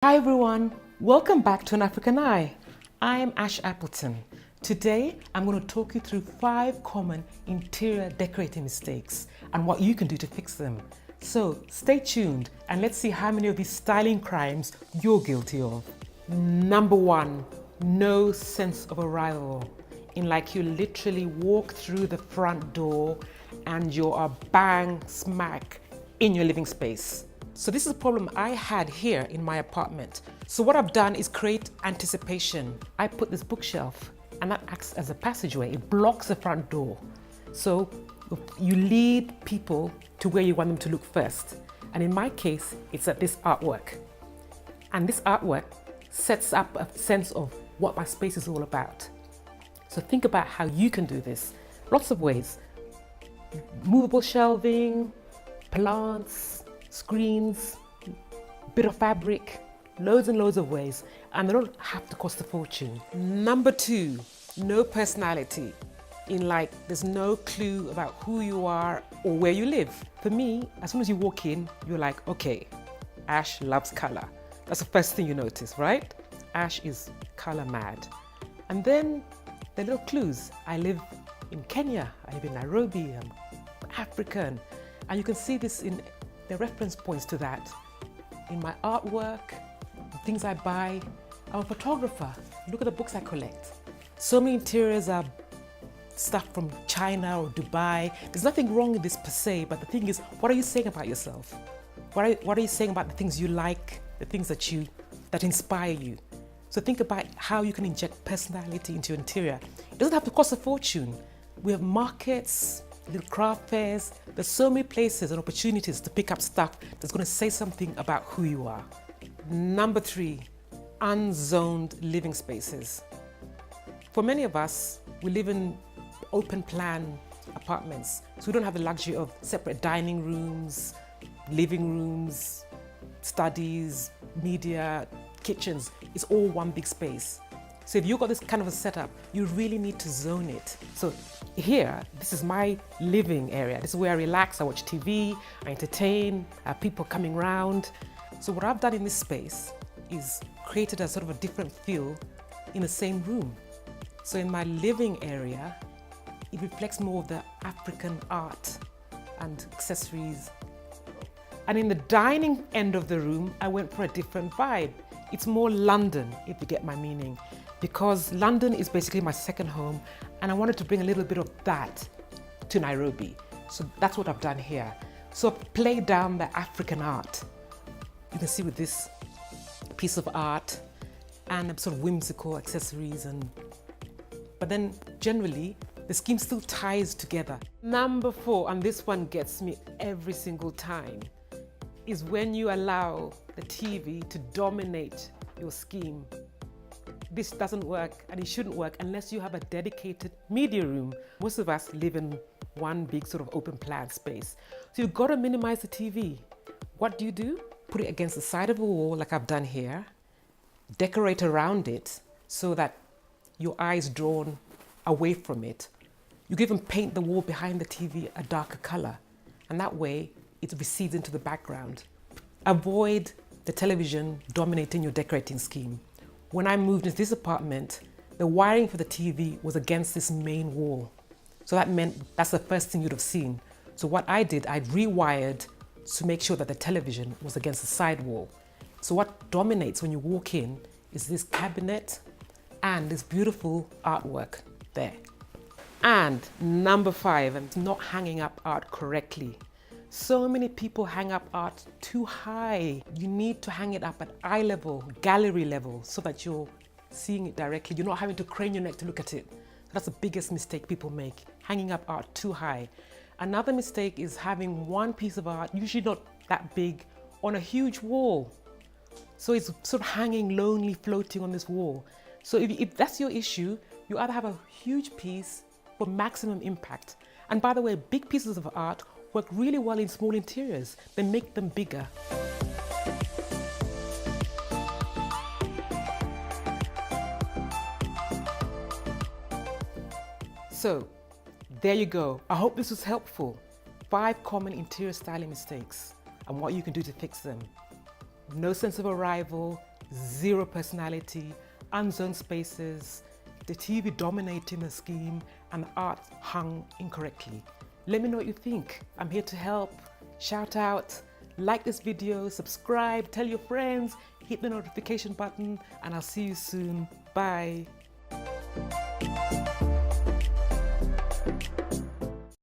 Hi everyone, welcome back to An African Eye. I am Ash Appleton. Today I'm going to talk you through 5 common interior decorating mistakes and what you can do to fix them. So stay tuned and let's see how many of these styling crimes you're guilty of. Number 1, no sense of arrival. Like you literally walk through the front door and you're bang smack in your living space. So this is a problem I had here in my apartment. So what I've done is create anticipation. I put this bookshelf and that acts as a passageway. It blocks the front door. So you lead people to where you want them to look first. And in my case, it's at this artwork. And this artwork sets up a sense of what my space is all about. So think about how you can do this. Lots of ways. Movable shelving, plants, screens, bit of fabric, loads and loads of ways, and they don't have to cost a fortune. Number 2, no personality. There's no clue about who you are or where you live. For me, as soon as you walk in, you're like, okay, Ash loves color. That's the first thing you notice, right? Ash is color mad. And then the little clues. I live in Kenya, I live in Nairobi, I'm African. And you can see this in the reference points to that in my artwork, things I buy. I'm a photographer. Look at the books I collect. So many interiors are stuff from China or Dubai. There's nothing wrong with this per se, but the thing is, what are you saying about yourself? What are you saying about the things you like, the things that inspire you? So think about how you can inject personality into your interior. It doesn't have to cost a fortune. We have markets, little craft fairs. There's so many places and opportunities to pick up stuff that's going to say something about who you are. Number 3, unzoned living spaces. For many of us, we live in open plan apartments, so we don't have the luxury of separate dining rooms, living rooms, studies, media, kitchens. It's all one big space. So if you've got this kind of a setup, you really need to zone it. So here, this is my living area. This is where I relax, I watch TV, I entertain, I have people coming around. So what I've done in this space is created a sort of a different feel in the same room. So in my living area, it reflects more of the African art and accessories. And in the dining end of the room, I went for a different vibe. It's more London, if you get my meaning, because London is basically my second home and I wanted to bring a little bit of that to Nairobi. So that's what I've done here. So I've played down the African art. You can see with this piece of art and sort of whimsical accessories, but then generally the scheme still ties together. Number 4, and this one gets me every single time, is when you allow the TV to dominate your scheme. This doesn't work and it shouldn't work unless you have a dedicated media room. Most of us live in one big sort of open plan space. So you've got to minimize the TV. What do? Put it against the side of a wall like I've done here. Decorate around it so that your eye is drawn away from it. You can even paint the wall behind the TV a darker color, and that way it recedes into the background. Avoid the television dominating your decorating scheme. When I moved into this apartment, the wiring for the TV was against this main wall. So that meant that's the first thing you'd have seen. So what I did, I rewired to make sure that the television was against the side wall. So what dominates when you walk in is this cabinet and this beautiful artwork there. And number 5, not hanging up art correctly. So many people hang up art too high. You need to hang it up at eye level, gallery level, so that you're seeing it directly. You're not having to crane your neck to look at it. That's the biggest mistake people make, hanging up art too high. Another mistake is having one piece of art, usually not that big, on a huge wall. So it's sort of hanging lonely, floating on this wall. So if that's your issue, you either have a huge piece for maximum impact. And by the way, big pieces of art work really well in small interiors. They make them bigger. So there you go. I hope this was helpful. 5 common interior styling mistakes and what you can do to fix them. No sense of arrival, zero personality, unzoned spaces, the TV dominating the scheme, and art hung incorrectly. Let me know what you think. I'm here to help. Shout out, like this video, subscribe, tell your friends, hit the notification button, and I'll see you soon. Bye.